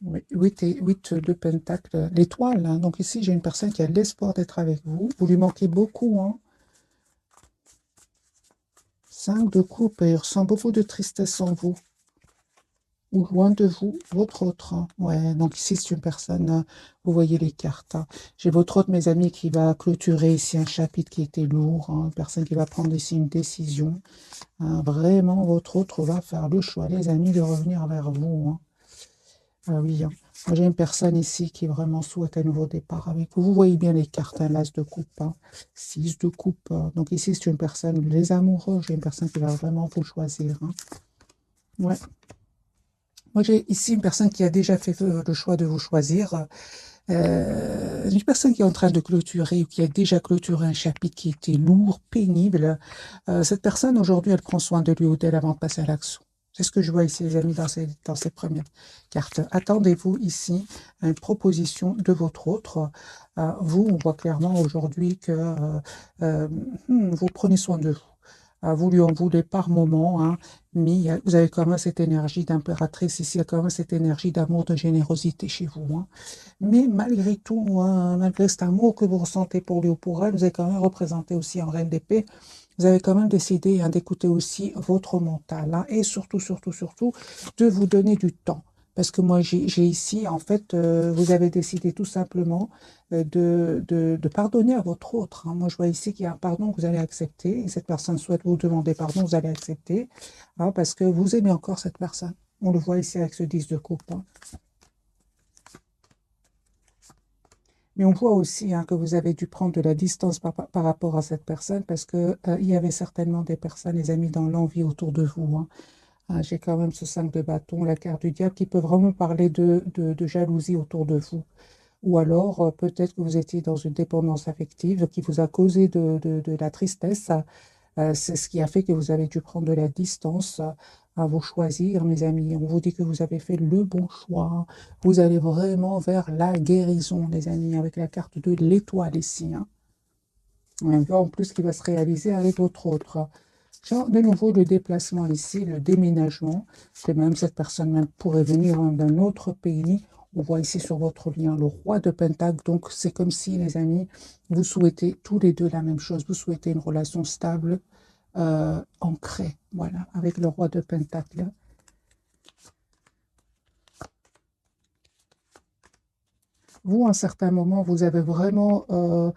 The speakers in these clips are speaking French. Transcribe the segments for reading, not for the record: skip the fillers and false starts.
Oui, 8 de Pentacle, l'étoile, hein. Donc ici, j'ai une personne qui a l'espoir d'être avec vous. Vous lui manquez beaucoup, hein. 5 de coupe, et il ressent beaucoup de tristesse en vous. Ou loin de vous, votre autre, hein. Ouais, donc ici, c'est une personne, vous voyez les cartes, hein. J'ai votre autre, mes amis, qui va clôturer ici un chapitre qui était lourd, hein. Une personne qui va prendre ici une décision, hein. Vraiment, votre autre va faire le choix, les amis, de revenir vers vous, hein. Ah oui, hein. Moi, j'ai une personne ici qui vraiment souhaite un nouveau départ avec vous. Vous voyez bien les cartes, hein, l'as de coupe, hein, 6 de coupe. Donc ici, c'est une personne, les amoureux, j'ai une personne qui va vraiment vous choisir, hein. Ouais. Moi, j'ai ici une personne qui a déjà fait le choix de vous choisir. Une personne qui est en train de clôturer ou qui a déjà clôturé un chapitre qui était lourd, pénible. Cette personne, aujourd'hui, elle prend soin de lui ou d'elle avant de passer à l'action. C'est ce que je vois ici, les amis, dans ces premières cartes. Attendez-vous ici à une proposition de votre autre. Vous, on voit clairement aujourd'hui que vous prenez soin de vous. Vous lui en voulez par moment, hein, mais vous avez quand même cette énergie d'impératrice ici, il y a quand même cette énergie d'amour, de générosité chez vous, hein. Mais malgré tout, hein, malgré cet amour que vous ressentez pour lui ou pour elle, vous avez quand même représenté aussi en reine d'épée. Vous avez quand même décidé, hein, d'écouter aussi votre mental, hein, et surtout, surtout, surtout, de vous donner du temps. Parce que moi, j'ai ici, en fait, vous avez décidé tout simplement de pardonner à votre autre, hein. Moi, je vois ici qu'il y a un pardon que vous allez accepter. Et cette personne souhaite vous demander pardon, vous allez accepter, hein, parce que vous aimez encore cette personne. On le voit ici avec ce 10 de coupe, hein. Mais on voit aussi, hein, que vous avez dû prendre de la distance par rapport à cette personne parce que il y avait certainement des personnes, les amis, dans l'envie autour de vous, hein. J'ai quand même ce 5 de bâton, la carte du diable, qui peut vraiment parler de jalousie autour de vous. Ou alors, peut-être que vous étiez dans une dépendance affective qui vous a causé de la tristesse. C'est ce qui a fait que vous avez dû prendre de la distance, à vous choisir, mes amis. On vous dit que vous avez fait le bon choix. Vous allez vraiment vers la guérison, les amis, avec la carte de l'étoile ici, hein. En plus, qui va se réaliser avec votre autre. Genre, de nouveau, le déplacement ici, le déménagement, que même cette personne même pourrait venir, hein, d'un autre pays. On voit ici sur votre lien le roi de Pentacle. Donc, c'est comme si, les amis, vous souhaitez tous les deux la même chose. Vous souhaitez une relation stable, ancrée, voilà, avec le roi de Pentacle. Vous, à un certain moment, vous avez vraiment euh,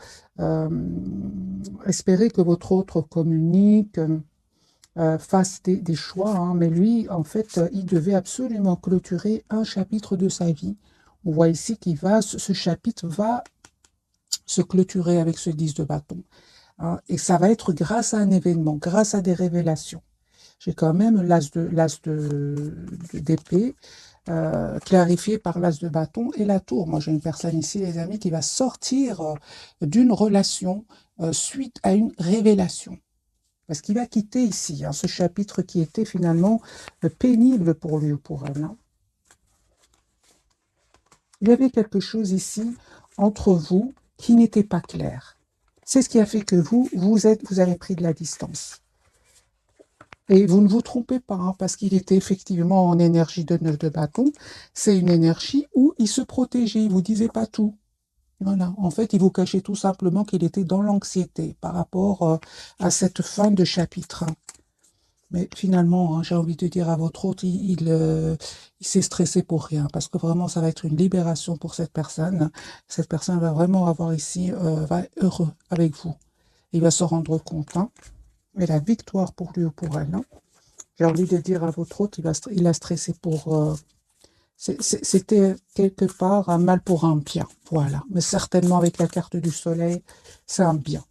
espéré que votre autre communique, fasse des choix, hein, mais lui, en fait, il devait absolument clôturer un chapitre de sa vie. On voit ici qu'il va, ce chapitre va se clôturer avec ce 10 de bâton, hein, et ça va être grâce à un événement, grâce à des révélations. J'ai quand même d'épée, clarifié par l'as de bâton et la tour. Moi, j'ai une personne ici, les amis, qui va sortir d'une relation suite à une révélation. Parce qu'il va quitter ici, hein, ce chapitre qui était finalement pénible pour lui ou pour elle, hein. Il y avait quelque chose ici entre vous qui n'était pas clair. C'est ce qui a fait que vous avez pris de la distance. Et vous ne vous trompez pas, hein, parce qu'il était effectivement en énergie de 9 de bâton. C'est une énergie où il se protégeait, il ne vous disait pas tout. Voilà. En fait, il vous cachait tout simplement qu'il était dans l'anxiété par rapport à cette fin de chapitre, hein. Mais finalement, hein, j'ai envie de dire à votre hôte, il s'est stressé pour rien, parce que vraiment, ça va être une libération pour cette personne. Cette personne va vraiment avoir ici, va être heureux avec vous. Il va se rendre compte, hein, et la victoire pour lui ou pour elle, hein. J'ai envie de dire à votre hôte, il a stressé pour... c'était quelque part un mal pour un bien, voilà. Mais certainement avec la carte du soleil, c'est un bien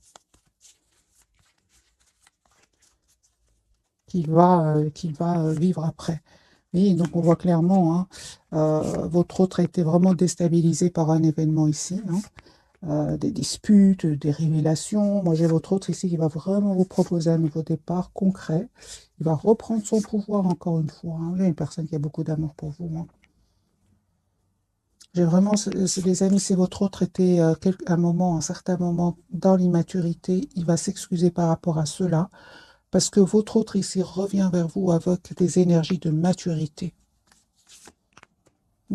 qu'il va vivre après. Oui, donc on voit clairement, hein, votre autre a été vraiment déstabilisé par un événement ici, hein, des disputes, des révélations. Moi, j'ai votre autre ici qui va vraiment vous proposer un nouveau départ concret. Il va reprendre son pouvoir encore une fois, hein. J'ai une personne qui a beaucoup d'amour pour vous, hein. J'ai vraiment, les amis, si votre autre était un moment, un certain moment dans l'immaturité, il va s'excuser par rapport à cela, parce que votre autre ici revient vers vous avec des énergies de maturité.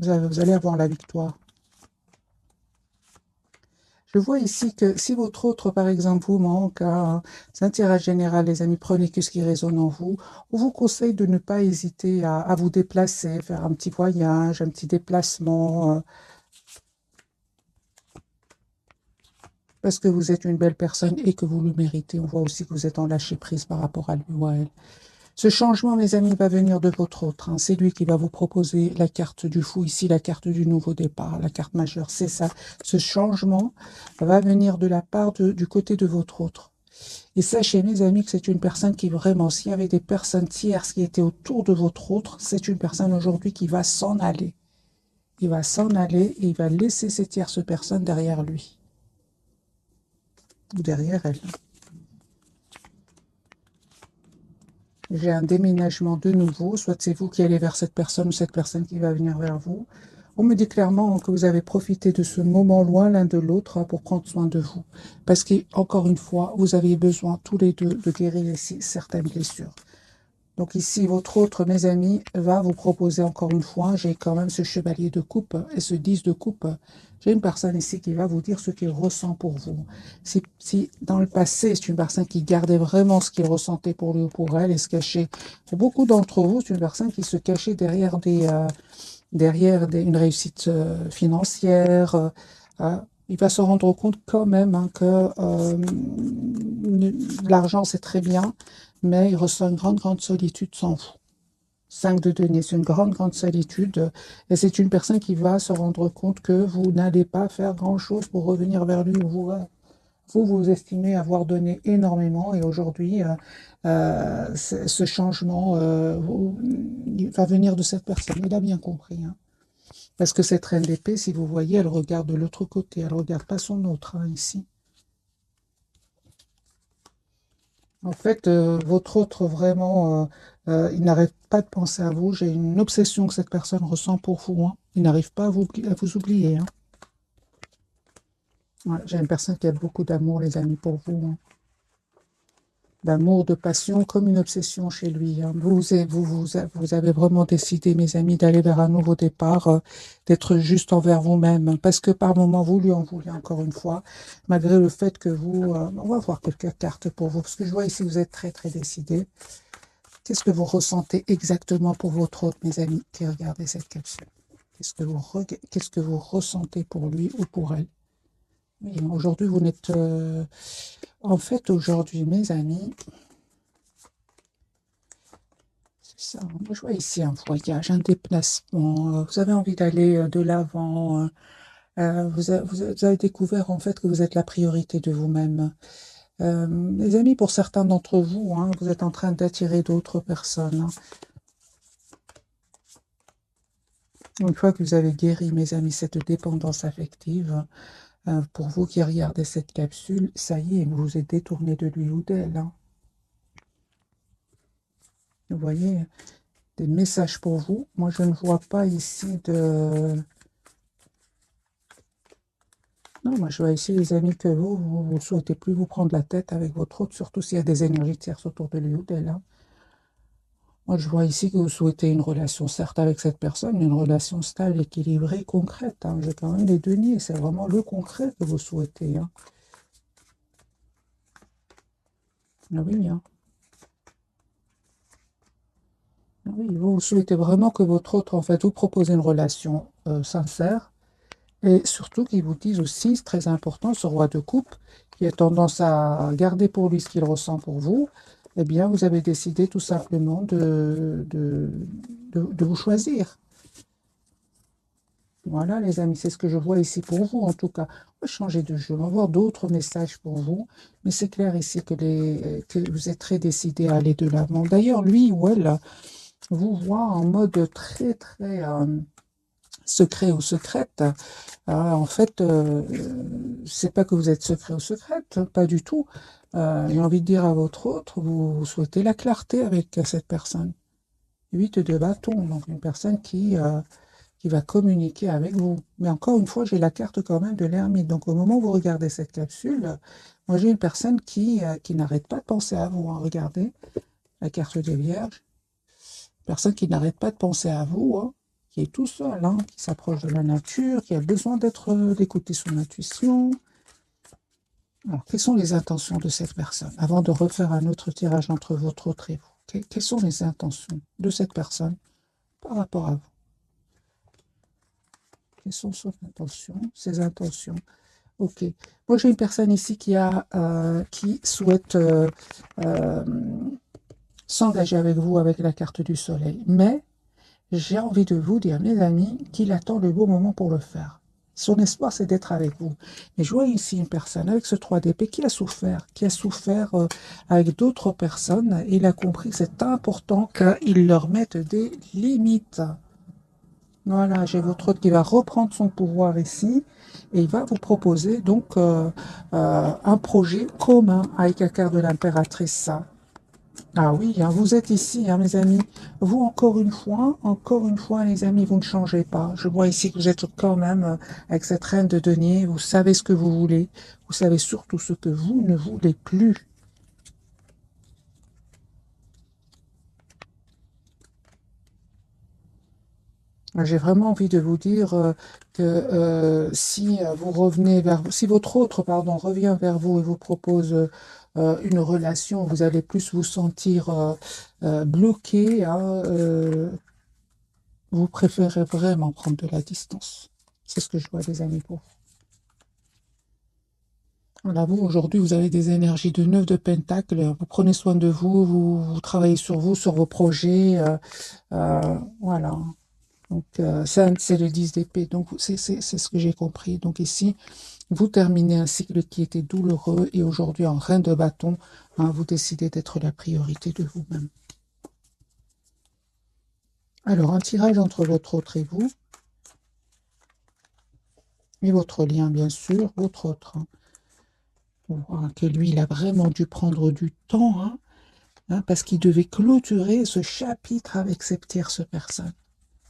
Vous allez avoir la victoire. Je vois ici que si votre autre, par exemple, vous manque, c'est un tirage général, les amis, prenez que ce qui résonne en vous. On vous conseille de ne pas hésiter à vous déplacer, faire un petit voyage, un petit déplacement, parce que vous êtes une belle personne et que vous le méritez. On voit aussi que vous êtes en lâcher prise par rapport à lui ou à elle. Ce changement, mes amis, va venir de votre autre. Hein. C'est lui qui va vous proposer la carte du fou, ici la carte du nouveau départ, la carte majeure. C'est ça. Ce changement va venir de la part du côté de votre autre. Et sachez, mes amis, que c'est une personne qui vraiment, s'il y avait des personnes tierces qui étaient autour de votre autre, c'est une personne aujourd'hui qui va s'en aller. Il va s'en aller et il va laisser ces tierces personnes derrière lui. Ou derrière elle. J'ai un déménagement de nouveau, soit c'est vous qui allez vers cette personne ou cette personne qui va venir vers vous. On me dit clairement que vous avez profité de ce moment loin l'un de l'autre pour prendre soin de vous. Parce qu'encore une fois, vous avez besoin tous les deux de guérir ici certaines blessures. Donc ici, votre autre, mes amis, va vous proposer encore une fois, j'ai quand même ce chevalier de coupe et ce 10 de coupe. J'ai une personne ici qui va vous dire ce qu'il ressent pour vous. Si dans le passé, c'est une personne qui gardait vraiment ce qu'il ressentait pour lui ou pour elle et se cachait. Pour beaucoup d'entre vous, c'est une personne qui se cachait derrière une réussite financière. Il va se rendre compte quand même que l'argent, c'est très bien, mais il ressent une grande, grande solitude sans vous. 5 de denier, c'est une grande, grande solitude. Et c'est une personne qui va se rendre compte que vous n'allez pas faire grand-chose pour revenir vers lui. Vous estimez avoir donné énormément et aujourd'hui, ce changement il va venir de cette personne. Il a bien compris. Hein. Parce que cette reine d'épée, si vous voyez, elle regarde de l'autre côté. Elle ne regarde pas son autre, hein, ici. En fait, votre autre, vraiment, il n'arrête pas de penser à vous. J'ai une obsession que cette personne ressent pour vous. Hein. Il n'arrive pas à vous oublier. Hein. Ouais, j'ai une personne qui a beaucoup d'amour, les amis, pour vous. Hein. D'amour, de passion, comme une obsession chez lui. Hein. Vous avez vraiment décidé, mes amis, d'aller vers un nouveau départ, d'être juste envers vous-même. Hein, parce que par moments, vous lui en voulez encore une fois, malgré le fait que vous... on va voir quelques cartes pour vous, parce que je vois ici, vous êtes très, très décidé. Qu'est-ce que vous ressentez exactement pour votre hôte, mes amis, qui regardez cette capsule? Qu'est-ce que vous ressentez pour lui ou pour elle? Oui, aujourd'hui, vous n'êtes... En fait, aujourd'hui, mes amis, c'est ça. Moi, je vois ici un voyage, un déplacement. Vous avez envie d'aller de l'avant. Vous avez découvert, en fait, que vous êtes la priorité de vous-même. Les amis, pour certains d'entre vous, hein, vous êtes en train d'attirer d'autres personnes. Hein. Une fois que vous avez guéri, mes amis, cette dépendance affective, pour vous qui regardez cette capsule, ça y est, vous vous êtes détourné de lui ou d'elle. Hein. Vous voyez, des messages pour vous. Moi, je ne vois pas ici de... Non, moi, je vois ici, les amis, que vous ne souhaitez plus vous prendre la tête avec votre autre, surtout s'il y a des énergies tierces autour de lui ou d'elle. Hein. Moi, je vois ici que vous souhaitez une relation, certes, avec cette personne, une relation stable, équilibrée, concrète. Hein. J'ai quand même les deniers, c'est vraiment le concret que vous souhaitez. Hein. Ah oui, hein. Ah oui, vous souhaitez vraiment que votre autre, en fait, vous propose une relation sincère et surtout qu'il vous dise aussi, c'est très important, ce roi de coupe, qui a tendance à garder pour lui ce qu'il ressent pour vous, eh bien, vous avez décidé tout simplement de vous choisir. Voilà, les amis, c'est ce que je vois ici pour vous, en tout cas. On va changer de jeu, on va voir d'autres messages pour vous. Mais c'est clair ici que vous êtes très décidé à aller de l'avant. D'ailleurs, lui ou elle vous voit en mode très, très secret ou secrète. En fait, c'est pas que vous êtes secret ou secrète, pas du tout. J'ai envie de dire à votre autre, vous souhaitez la clarté avec cette personne. 8 de bâton, donc une personne qui va communiquer avec vous. Mais encore une fois, j'ai la carte quand même de l'ermite. Donc au moment où vous regardez cette capsule, moi j'ai une personne qui n'arrête pas de penser à vous. Hein. Regardez la carte des vierges. Personne qui n'arrête pas de penser à vous. Hein. qui est tout seul, hein, qui s'approche de la nature, qui a besoin d'écouter son intuition. Alors, quelles sont les intentions de cette personne? Avant de refaire un autre tirage entre votre autre et vous, quelles sont les intentions de cette personne par rapport à vous? Quelles sont ses intentions? Ok. Moi, j'ai une personne ici qui souhaite euh, s'engager avec vous avec la carte du soleil. Mais j'ai envie de vous dire, mes amis, qu'il attend le bon moment pour le faire. Son espoir, c'est d'être avec vous. Mais je vois ici une personne avec ce 3 d'épée qui a souffert avec d'autres personnes. Il a compris que c'est important qu'il leur mette des limites. Voilà, j'ai votre autre qui va reprendre son pouvoir ici et il va vous proposer donc un projet commun avec la carte de l'impératrice. Ah oui, hein, vous êtes ici, hein, mes amis. Vous, encore une fois, les amis, vous ne changez pas. Je vois ici que vous êtes quand même avec cette reine de denier. Vous savez ce que vous voulez. Vous savez surtout ce que vous ne voulez plus. J'ai vraiment envie de vous dire que si vous revenez si votre autre, pardon, revient vers vous et vous propose une relation, vous allez plus vous sentir bloqué, hein, vous préférez vraiment prendre de la distance. C'est ce que je vois, les amis, pour vous. Voilà, vous, aujourd'hui, vous avez des énergies de 9 de Pentacle. Vous prenez soin de vous, vous travaillez sur vous, sur vos projets. Voilà. Donc, ça, c'est le 10 d'épée. Donc, c'est ce que j'ai compris. Donc, ici, vous terminez un cycle qui était douloureux et aujourd'hui, en reine de bâton, hein, vous décidez d'être la priorité de vous-même. Alors, un tirage entre votre autre et vous, et votre lien, bien sûr, votre autre. Hein. On voit que lui, il a vraiment dû prendre du temps, hein, parce qu'il devait clôturer ce chapitre avec cette tierce personne.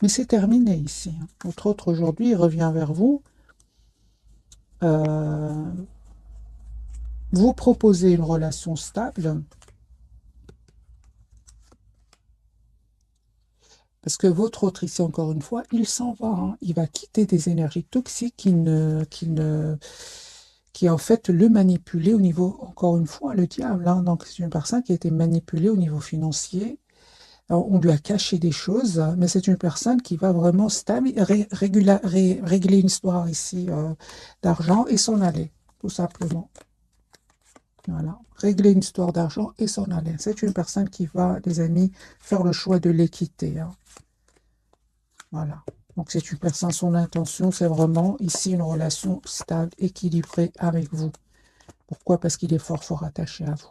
Mais c'est terminé ici. Hein. Votre autre, aujourd'hui, il revient vers vous. Vous proposez une relation stable, parce que votre autre ici, encore une fois, il s'en va. Hein. Il va quitter des énergies toxiques qui en fait le manipuler au niveau, encore une fois, le diable. Hein. Donc c'est une personne qui a été manipulée au niveau financier. Alors, on lui a caché des choses, mais c'est une personne qui va vraiment régler une histoire ici d'argent et s'en aller, tout simplement. Voilà, régler une histoire d'argent et s'en aller. C'est une personne qui va, les amis, faire le choix de l'équité. Hein. Voilà. Donc c'est une personne, son intention, c'est vraiment ici une relation stable, équilibrée avec vous. Pourquoi? Parce qu'il est fort, fort attaché à vous.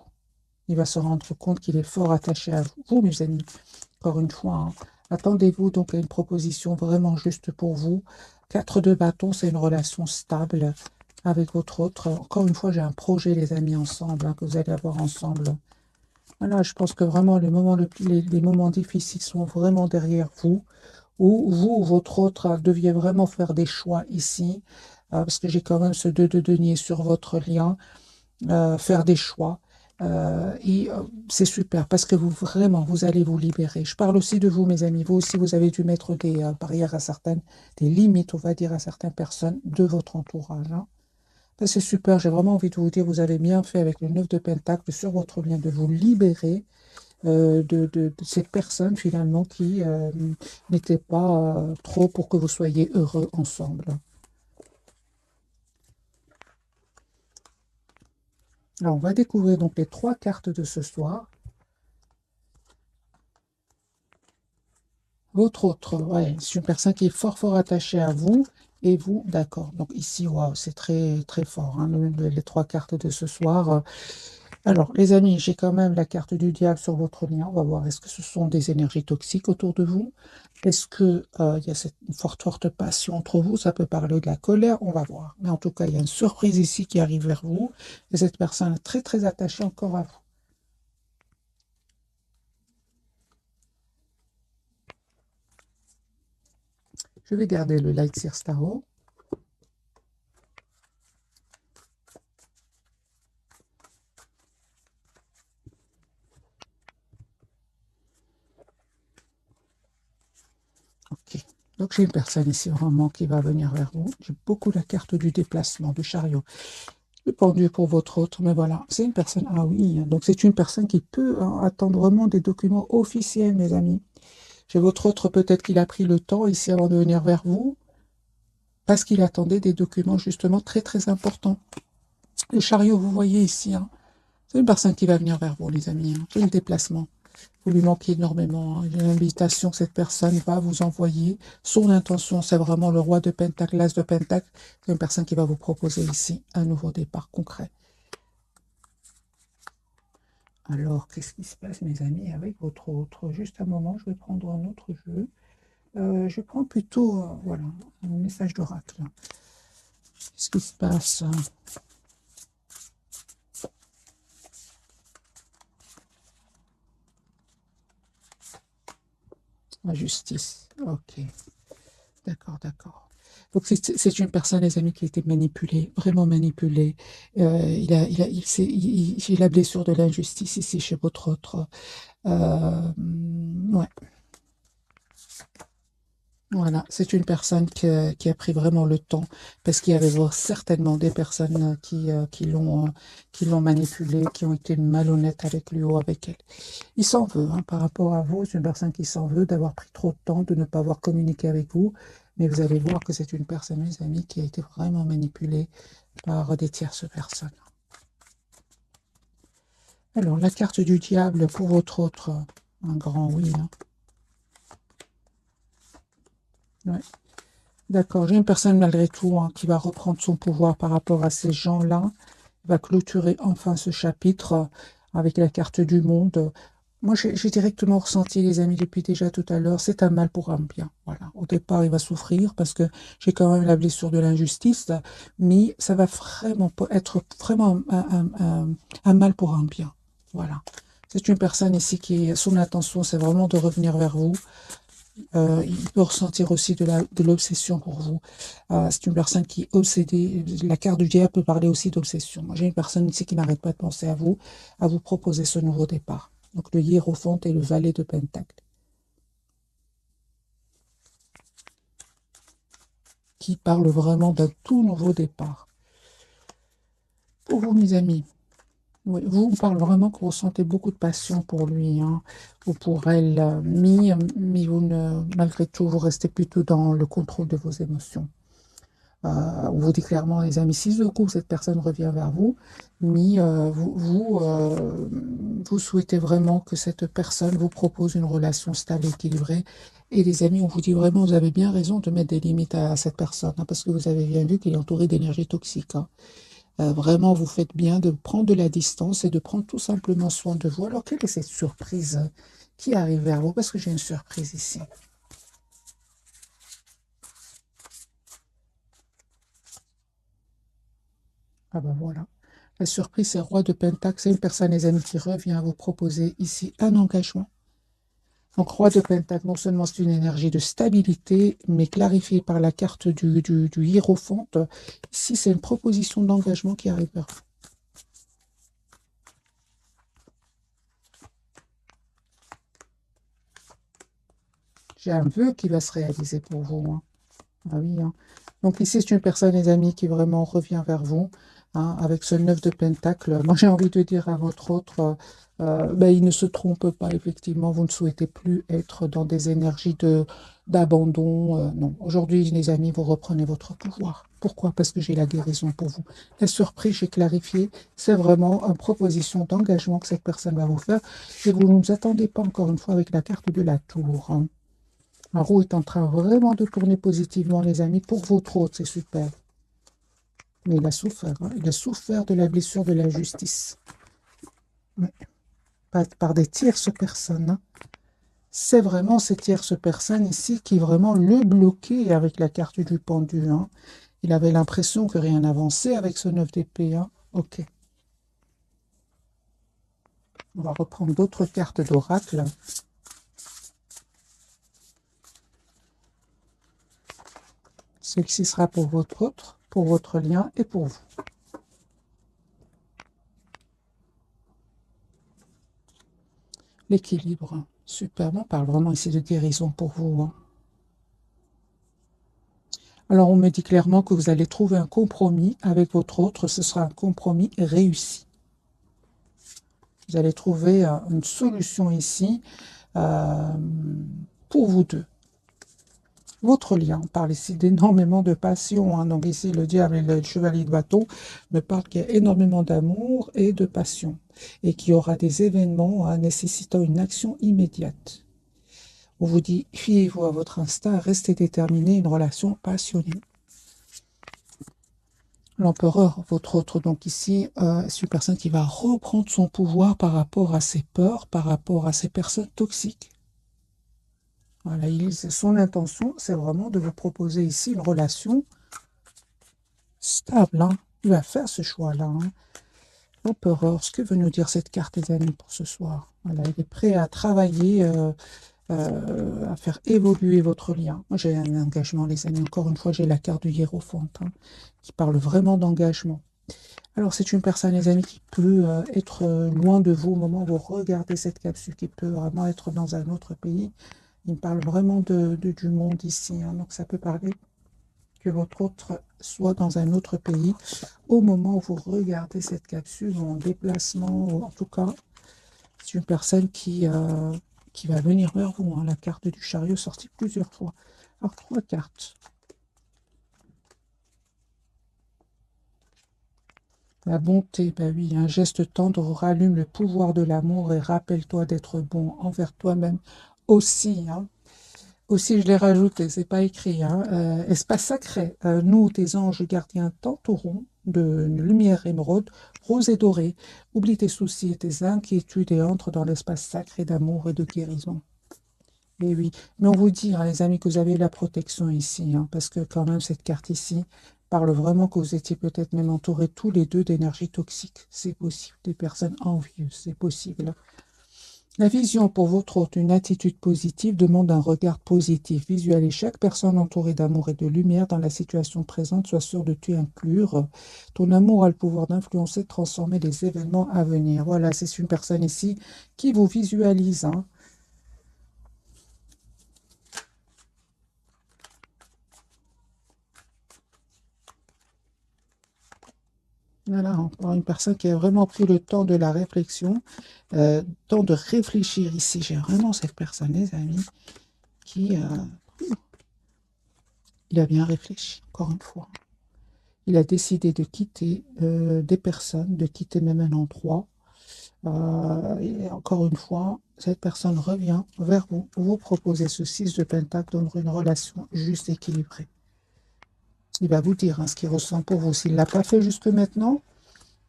Il va se rendre compte qu'il est fort attaché à vous. Vous, mes amis, encore une fois, hein, attendez-vous donc à une proposition vraiment juste pour vous. 4 de bâton, c'est une relation stable avec votre autre. Encore une fois, j'ai un projet, les amis, ensemble, hein, que vous allez avoir ensemble. Voilà, je pense que vraiment les moments difficiles sont vraiment derrière vous, ou vous ou votre autre deviez vraiment faire des choix ici, parce que j'ai quand même ce 2 de denier sur votre lien, faire des choix. C'est super parce que vous vraiment vous allez vous libérer. Je parle aussi de vous, mes amis. Vous aussi, vous avez dû mettre des barrières à certaines, des limites, on va dire, à certaines personnes de votre entourage. Hein. Ça, c'est super. J'ai vraiment envie de vous dire, vous avez bien fait avec le 9 de Pentacle sur votre lien de vous libérer de ces personnes finalement qui n'étaient pas trop pour que vous soyez heureux ensemble. Alors, on va découvrir donc les 3 cartes de ce soir. Votre autre, ouais, c'est une personne qui est fort, fort attachée à vous. Et vous, d'accord. Donc ici, waouh, c'est très, très fort, hein, les 3 cartes de ce soir. Alors, les amis, j'ai quand même la carte du diable sur votre lien. On va voir, est-ce que ce sont des énergies toxiques autour de vous? Est-ce que il y a cette forte, forte passion entre vous? Ça peut parler de la colère, on va voir. Mais en tout cas, il y a une surprise ici qui arrive vers vous. Et cette personne est très, très attachée encore à vous. Je vais garder le Light Seer Starro. Ok. Donc, Donc j'ai une personne ici vraiment qui va venir vers vous. J'ai beaucoup la carte du déplacement, du chariot. Le pendu pour votre autre, mais voilà, c'est une personne, ah oui, donc c'est une personne qui peut attendre vraiment des documents officiels, mes amis. J'ai votre autre, peut-être qu'il a pris le temps ici avant de venir vers vous, parce qu'il attendait des documents justement très très importants. Le chariot, vous voyez ici, hein, c'est une personne qui va venir vers vous, les amis. Hein. C'est le déplacement. Vous lui manquez énormément. Hein. Une invitation que cette personne va vous envoyer. Son intention, c'est vraiment le roi de Pentacle, l'as de Pentacle. C'est une personne qui va vous proposer ici un nouveau départ concret. Alors, qu'est-ce qui se passe, mes amis, avec votre autre? Juste un moment, je vais prendre un autre jeu. Je prends plutôt, voilà, un message d'oracle. Qu'est-ce qui se passe? La justice. Ok. D'accord, d'accord. Donc c'est une personne, les amis, qui a été manipulée, vraiment manipulée. J'ai la blessure de l'injustice ici chez votre autre. Ouais. Voilà, c'est une personne qui a pris vraiment le temps, parce qu'il y avait certainement des personnes qui l'ont manipulé, qui ont été malhonnêtes avec lui ou avec elle. Il s'en veut, hein, par rapport à vous, c'est une personne qui s'en veut d'avoir pris trop de temps, de ne pas avoir communiqué avec vous, mais vous allez voir que c'est une personne, mes amis, qui a été vraiment manipulée par des tierces personnes. Alors, la carte du diable pour votre autre, un grand oui. Hein. Ouais. D'accord, j'ai une personne malgré tout hein, qui va reprendre son pouvoir par rapport à ces gens-là, va clôturer enfin ce chapitre avec la carte du monde. Moi, j'ai directement ressenti, les amis, depuis déjà tout à l'heure, c'est un mal pour un bien. Voilà. Au départ, il va souffrir parce que j'ai quand même la blessure de l'injustice, mais ça va vraiment être vraiment un mal pour un bien. Voilà. C'est une personne ici qui, son intention, c'est vraiment de revenir vers vous. Il peut ressentir aussi de l'obsession pour vous. C'est une personne qui est obsédée. La carte du diable peut parler aussi d'obsession. Moi, j'ai une personne ici qui n'arrête pas de penser à vous proposer ce nouveau départ. Donc, le hiérophant et le valet de Pentacle, qui parle vraiment d'un tout nouveau départ. Pour vous, mes amis, oui, vous, on parle vraiment que vous ressentez beaucoup de passion pour lui, hein, ou pour elle, mais vous ne, malgré tout, vous restez plutôt dans le contrôle de vos émotions. On vous dit clairement, les amis, si de coup cette personne revient vers vous, mais vous souhaitez vraiment que cette personne vous propose une relation stable et équilibrée. Et les amis, on vous dit vraiment, vous avez bien raison de mettre des limites à cette personne, hein, parce que vous avez bien vu qu'il est entouré d'énergie toxique. Hein. Vraiment, vous faites bien de prendre de la distance et de prendre tout simplement soin de vous. Alors, quelle est cette surprise qui arrive vers vous? Parce que j'ai une surprise ici. Ah ben voilà. La surprise, c'est roi de Pentacle. C'est une personne, les amis, qui revient vous proposer ici un engagement. Donc, roi de Pentacle, non seulement c'est une énergie de stabilité, mais clarifiée par la carte du hiérophant. Ici, c'est une proposition d'engagement qui arrive vers vous. J'ai un vœu qui va se réaliser pour vous. Hein. Ah oui. Hein. Donc ici, c'est une personne, les amis, qui vraiment revient vers vous, hein, avec ce 9 de Pentacle. Moi, j'ai envie de dire à votre autre, ben, il ne se trompe pas, effectivement, vous ne souhaitez plus être dans des énergies d'abandon. Non, aujourd'hui, les amis, vous reprenez votre pouvoir. Pourquoi? Parce que j'ai la guérison pour vous. La surprise, j'ai clarifié, c'est vraiment une proposition d'engagement que cette personne va vous faire. Et vous ne nous attendez pas, encore une fois, avec la carte de la tour. Hein. La roue est en train vraiment de tourner positivement, les amis, pour votre hôte, c'est super. Mais il a souffert, hein. Il a souffert de la blessure de la justice. Ouais. Par des tierces personnes. Hein. C'est vraiment ces tierces personnes ici qui vraiment le bloquaient avec la carte du pendu. Hein. Il avait l'impression que rien n'avançait avec ce 9 d'épée. Hein. Ok. On va reprendre d'autres cartes d'oracle. Celle-ci sera pour votre autre, pour votre lien et pour vous. L'équilibre. Super. On parle vraiment ici de guérison pour vous. Hein. Alors, on me dit clairement que vous allez trouver un compromis avec votre autre. Ce sera un compromis réussi. Vous allez trouver une solution ici pour vous deux. Votre lien, on parle ici d'énormément de passion. Hein. Donc ici, le diable et le chevalier de bâton me parlent qu'il y a énormément d'amour et de passion. Et qu'il y aura des événements nécessitant une action immédiate. On vous dit, fiez-vous à votre instinct, restez déterminé, une relation passionnée. L'empereur, votre autre, donc ici, c'est une personne qui va reprendre son pouvoir par rapport à ses peurs, par rapport à ces personnes toxiques. Voilà, son intention, c'est vraiment de vous proposer ici une relation stable. Hein. Il va faire ce choix-là. Hein. L'empereur, ce que veut nous dire cette carte, les amis, pour ce soir? Voilà, il est prêt à travailler, à faire évoluer votre lien. Moi, j'ai un engagement, les amis. Encore une fois, j'ai la carte du hiérophante, hein, qui parle vraiment d'engagement. Alors, c'est une personne, les amis, qui peut être loin de vous au moment où vous regardez cette capsule, qui peut vraiment être dans un autre pays. Il parle vraiment du monde ici. Hein, donc, ça peut parler que votre autre soit dans un autre pays au moment où vous regardez cette capsule ou en déplacement, ou en tout cas, c'est une personne qui va venir vers vous. Hein, la carte du chariot sortie plusieurs fois. Alors, 3 cartes. La bonté, ben oui, un geste tendre rallume le pouvoir de l'amour et rappelle-toi d'être bon envers toi-même aussi. Hein. Aussi, je l'ai rajouté, c'est pas écrit. Hein. Espace sacré, nous, tes anges gardiens, t'entourons de lumière émeraude, rose et dorée. Oublie tes soucis et tes inquiétudes et entre dans l'espace sacré d'amour et de guérison. Et oui, mais on vous dit, hein, les amis, que vous avez la protection ici, hein, parce que quand même, cette carte ici parle vraiment que vous étiez peut-être même entourés tous les deux d'énergie toxique. C'est possible, des personnes envieuses, c'est possible. La vision pour votre hôte, une attitude positive, demande un regard positif. Visualisez chaque personne entourée d'amour et de lumière dans la situation présente, sois sûr de t'y inclure. Ton amour a le pouvoir d'influencer, de transformer les événements à venir. Voilà, c'est une personne ici qui vous visualise. Hein. Voilà, encore une personne qui a vraiment pris le temps de la réflexion, temps de réfléchir ici. J'ai vraiment cette personne, les amis, qui il a bien réfléchi, encore une fois. Il a décidé de quitter des personnes, de quitter même un endroit. Et encore une fois, cette personne revient vers vous pour vous proposer ce 6 de Pentacle dans une relation juste équilibrée. Il va vous dire hein, ce qu'il ressent pour vous. S'il ne l'a pas fait jusque maintenant,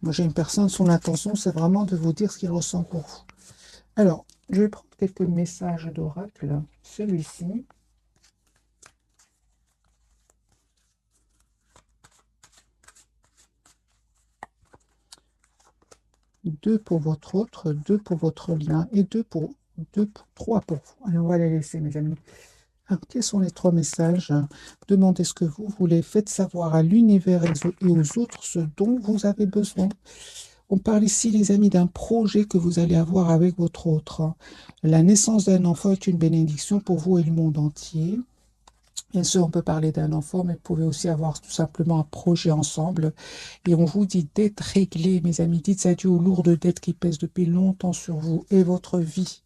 moi j'ai une personne, son intention, c'est vraiment de vous dire ce qu'il ressent pour vous. Alors, je vais prendre quelques messages d'oracle. Celui-ci. Deux pour votre autre, deux pour votre lien et trois pour vous. Alors, on va les laisser, mes amis. Alors, quels sont les 3 messages? Demandez ce que vous voulez. Faites savoir à l'univers et aux autres ce dont vous avez besoin. On parle ici, les amis, d'un projet que vous allez avoir avec votre autre. La naissance d'un enfant est une bénédiction pour vous et le monde entier. Bien sûr, on peut parler d'un enfant, mais vous pouvez aussi avoir tout simplement un projet ensemble. Et on vous dit d'être réglé, mes amis. Dites adieu aux lourdes dettes qui pèsent depuis longtemps sur vous et votre vie.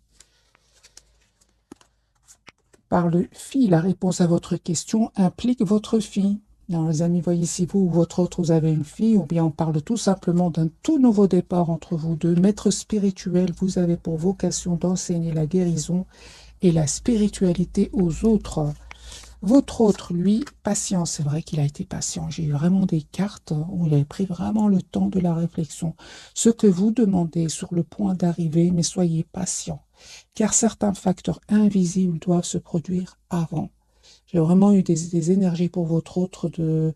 Par le fille, la réponse à votre question implique votre fille. Alors, les amis, voyez si vous ou votre autre, vous avez une fille, ou bien on parle tout simplement d'un tout nouveau départ entre vous deux. Maître spirituel, vous avez pour vocation d'enseigner la guérison et la spiritualité aux autres. Votre autre, lui, patient, c'est vrai qu'il a été patient. J'ai eu vraiment des cartes où il avait pris vraiment le temps de la réflexion. Ce que vous demandez est sur le point d'arriver, mais soyez patient, car certains facteurs invisibles doivent se produire avant. J'ai vraiment eu des énergies pour votre autre de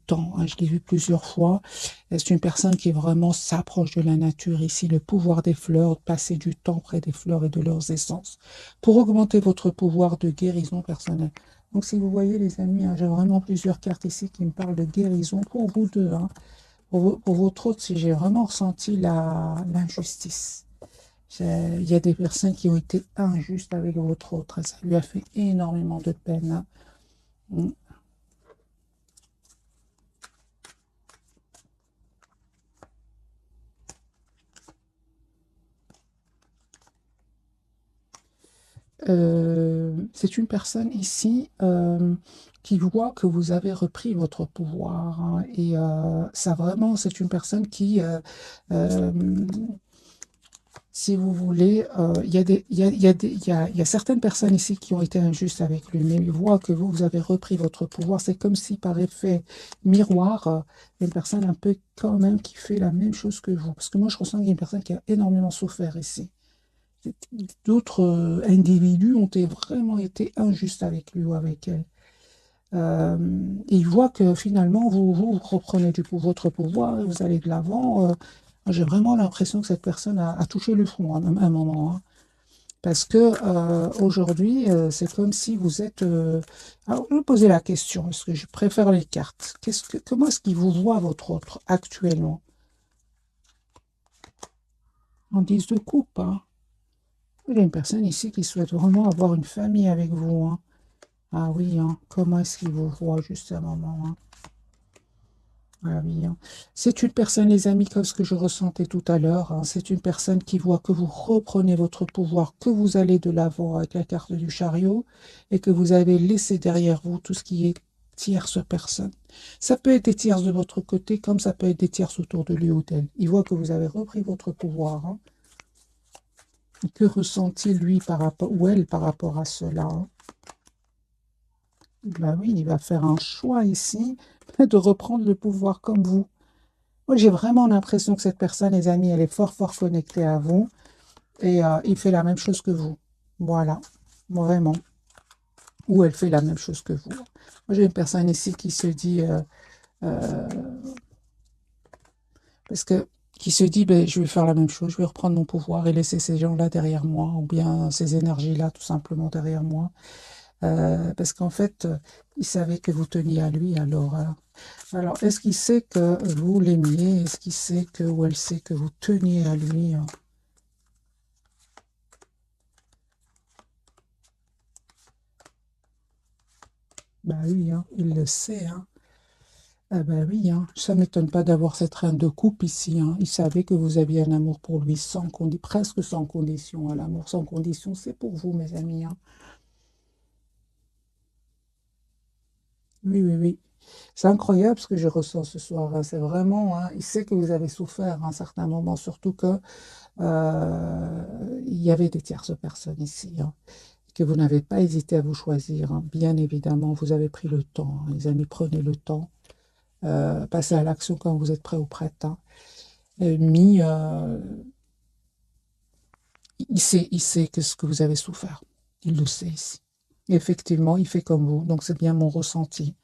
temps. Hein. Je l'ai vu plusieurs fois. C'est une personne qui vraiment s'approche de la nature. Ici, le pouvoir des fleurs, passer du temps près des fleurs et de leurs essences pour augmenter votre pouvoir de guérison personnelle. Donc, si vous voyez, les amis, hein, j'ai vraiment plusieurs cartes ici qui me parlent de guérison pour vous deux. Hein. Pour votre autre, si j'ai vraiment ressenti l'injustice. Il y a des personnes qui ont été injustes avec votre autre. Ça lui a fait énormément de peine. Hein. c'est une personne ici qui voit que vous avez repris votre pouvoir, hein, et ça vraiment, c'est une personne qui, euh, si vous voulez, il y a il y a certaines personnes ici qui ont été injustes avec lui, mais il voit que vous avez repris votre pouvoir. C'est comme si par effet miroir, une personne un peu quand même qui fait la même chose que vous. Parce que moi, je ressens qu'il y a une personne qui a énormément souffert ici. D'autres individus ont vraiment été injustes avec lui ou avec elle. Euh, et il voit que finalement, vous reprenez votre pouvoir et vous allez de l'avant. J'ai vraiment l'impression que cette personne a touché le fond à un moment, hein. Parce que aujourd'hui, c'est comme si vous êtes. Alors, je vais poser la question, parce que je préfère les cartes. Comment est-ce qu'il vous voit, votre autre, actuellement? En 10 de coupe, hein. Il y a une personne ici qui souhaite vraiment avoir une famille avec vous, hein. Ah oui, hein. Comment est-ce qu'il vous voit juste à un moment, hein? Ah oui, hein. C'est une personne, les amis, comme ce que je ressentais tout à l'heure, hein. C'est une personne qui voit que vous reprenez votre pouvoir, que vous allez de l'avant avec la carte du chariot et que vous avez laissé derrière vous tout ce qui est tierce personne. Ça peut être des tierces de votre côté, comme ça peut être des tierces autour de lui ou d'elle. Il voit que vous avez repris votre pouvoir, hein. Que ressent-il, lui, par rapport, ou elle, par rapport à cela, hein? Ben oui, il va faire un choix ici de reprendre le pouvoir comme vous. Moi, j'ai vraiment l'impression que cette personne, les amis, elle est fort, fort connectée à vous et il fait la même chose que vous. Voilà, vraiment. Ou elle fait la même chose que vous. Moi, j'ai une personne ici qui se dit, euh, parce que, qui se dit, ben, je vais faire la même chose, je vais reprendre mon pouvoir et laisser ces gens-là derrière moi, ou bien ces énergies-là tout simplement derrière moi. Parce qu'en fait, il savait que vous teniez à lui, alors, est-ce qu'il sait que vous l'aimiez? Est-ce qu'il sait que, ou elle sait que vous teniez à lui, hein? Bah oui, hein, il le sait, hein. Ah bah oui, hein. Ça ne m'étonne pas d'avoir cette reine de coupe ici, hein. Il savait que vous aviez un amour pour lui presque sans condition, hein. L'amour sans condition, c'est pour vous, mes amis, hein. Oui, oui, oui. C'est incroyable ce que je ressens ce soir, hein. C'est vraiment, hein, il sait que vous avez souffert à un certain moment, surtout que il y avait des tierces personnes ici, hein, que vous n'avez pas hésité à vous choisir, hein. Bien évidemment, vous avez pris le temps, hein. Les amis, prenez le temps. Passez à l'action quand vous êtes prêt ou prête, hein. Mis, il sait que ce que vous avez souffert. Il le sait ici. Effectivement, il fait comme vous, donc c'est bien mon ressenti.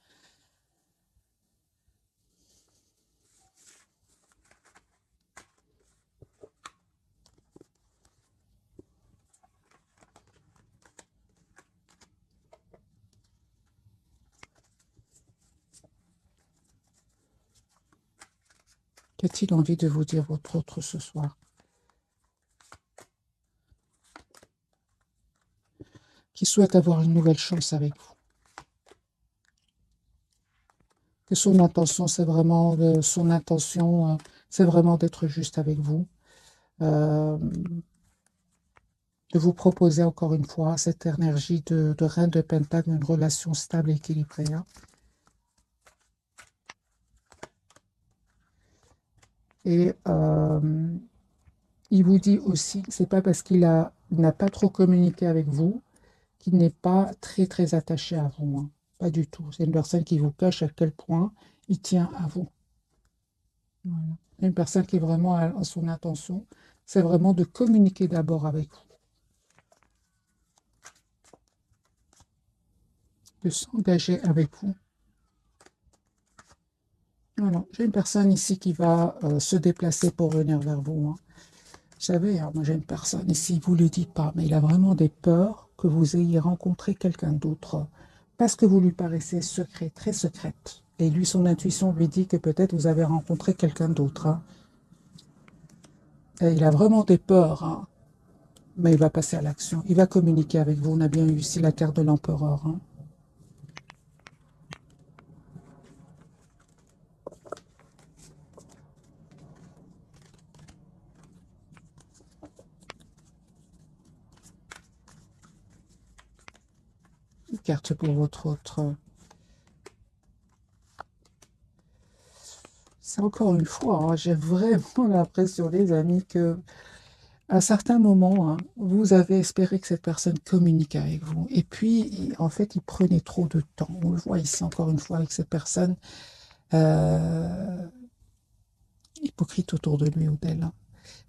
Qu'a-t-il envie de vous dire votre autre ce soir? Qui souhaite avoir une nouvelle chance avec vous? Que son intention, c'est vraiment d'être juste avec vous, euh, de vous proposer encore une fois cette énergie de reine de Pentacle, une relation stable et équilibrée, hein. Et il vous dit aussi que c'est pas parce il n'a pas trop communiqué avec vous qu'il n'est pas très très attaché à vous, hein. Pas du tout. C'est une personne qui vous cache à quel point il tient à vous. Voilà. Une personne qui est vraiment à son intention, c'est vraiment de communiquer d'abord avec vous, de s'engager avec vous. Voilà. J'ai une personne ici qui va se déplacer pour venir vers vous, hein. Vous savez, hein, moi j'ai une personne ici, il ne vous le dit pas, mais il a vraiment des peurs que vous ayez rencontré quelqu'un d'autre parce que vous lui paraissez secret, très secrète. Et lui, son intuition lui dit que peut-être vous avez rencontré quelqu'un d'autre, hein. Et il a vraiment des peurs, hein, mais il va passer à l'action. Il va communiquer avec vous. On a bien eu ici la carte de l'empereur, hein. carte pour votre autre. C'est encore une fois, hein, j'ai vraiment l'impression, les amis, que à certains moments, hein, vous avez espéré que cette personne communique avec vous. Et puis, en fait, il prenait trop de temps. On le voit ici encore une fois avec cette personne euh, hypocrite autour de lui ou d'elle, hein.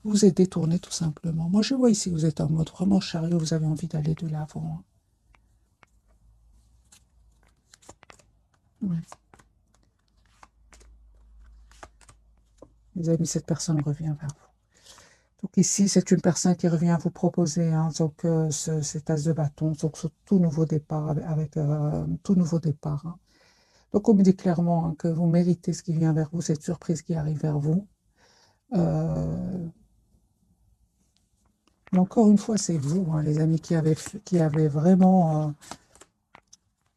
Vous êtes détourné tout simplement. Moi, je vois ici que vous êtes en mode vraiment chariot, vous avez envie d'aller de l'avant, hein. Ouais. Les amis, cette personne revient vers vous. Donc ici, c'est une personne qui revient vous proposer, hein, donc, cet as de bâton, donc ce tout nouveau départ, avec tout nouveau départ, hein. Donc on me dit clairement, hein, que vous méritez ce qui vient vers vous, cette surprise qui arrive vers vous. Mais encore une fois, c'est vous, hein, les amis, qui avez vraiment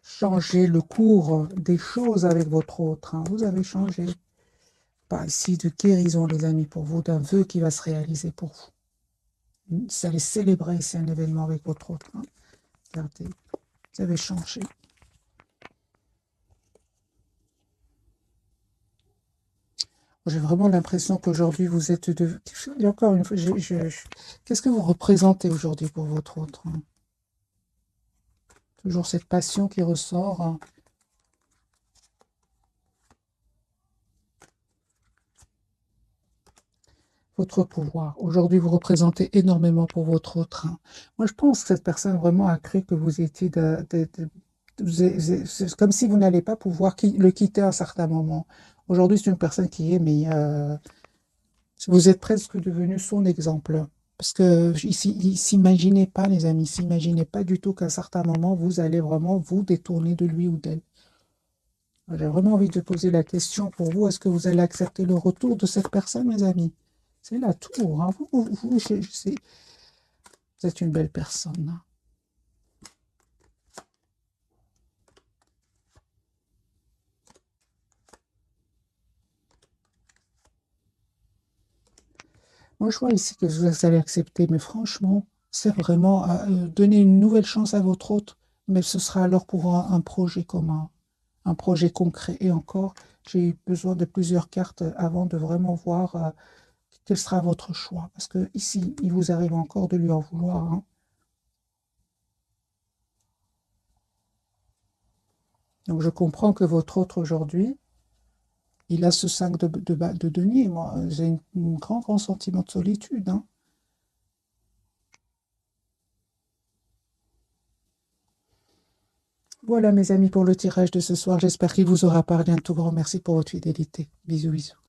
changé le cours des choses avec votre autre, hein. Vous avez changé. Pas ici de guérison, les amis, pour vous, d'un vœu qui va se réaliser pour vous. Vous allez célébrer ici un événement avec votre autre, hein. Regardez, vous avez changé. J'ai vraiment l'impression qu'aujourd'hui, vous êtes de... Et encore une fois, qu'est-ce que vous représentez aujourd'hui pour votre autre, hein? Toujours cette passion qui ressort, hein. Votre pouvoir. Aujourd'hui, vous représentez énormément pour votre autre, hein. Moi, je pense que cette personne vraiment a cru que vous étiez c'est comme si vous n'allez pas pouvoir le quitter à un certain moment. Aujourd'hui, c'est une personne qui est, mais vous êtes presque devenu son exemple. Parce que il s'imaginait pas, les amis, il s'imaginait pas du tout qu'à un certain moment, vous allez vraiment vous détourner de lui ou d'elle. J'ai vraiment envie de poser la question pour vous, est-ce que vous allez accepter le retour de cette personne, mes amis? C'est la tour, hein. Vous êtes une belle personne, hein. Moi, je vois ici que vous allez accepter, mais franchement, c'est vraiment donner une nouvelle chance à votre autre, mais ce sera alors pour un projet commun, un projet concret. Et encore, j'ai eu besoin de plusieurs cartes avant de vraiment voir quel sera votre choix. Parce que ici, il vous arrive encore de lui en vouloir, hein. Donc, je comprends que votre autre aujourd'hui, il a ce 5 de denier. Moi, j'ai un grand, grand sentiment de solitude, hein. Voilà, mes amis, pour le tirage de ce soir. J'espère qu'il vous aura parlé. Un tout grand merci pour votre fidélité. Bisous, bisous.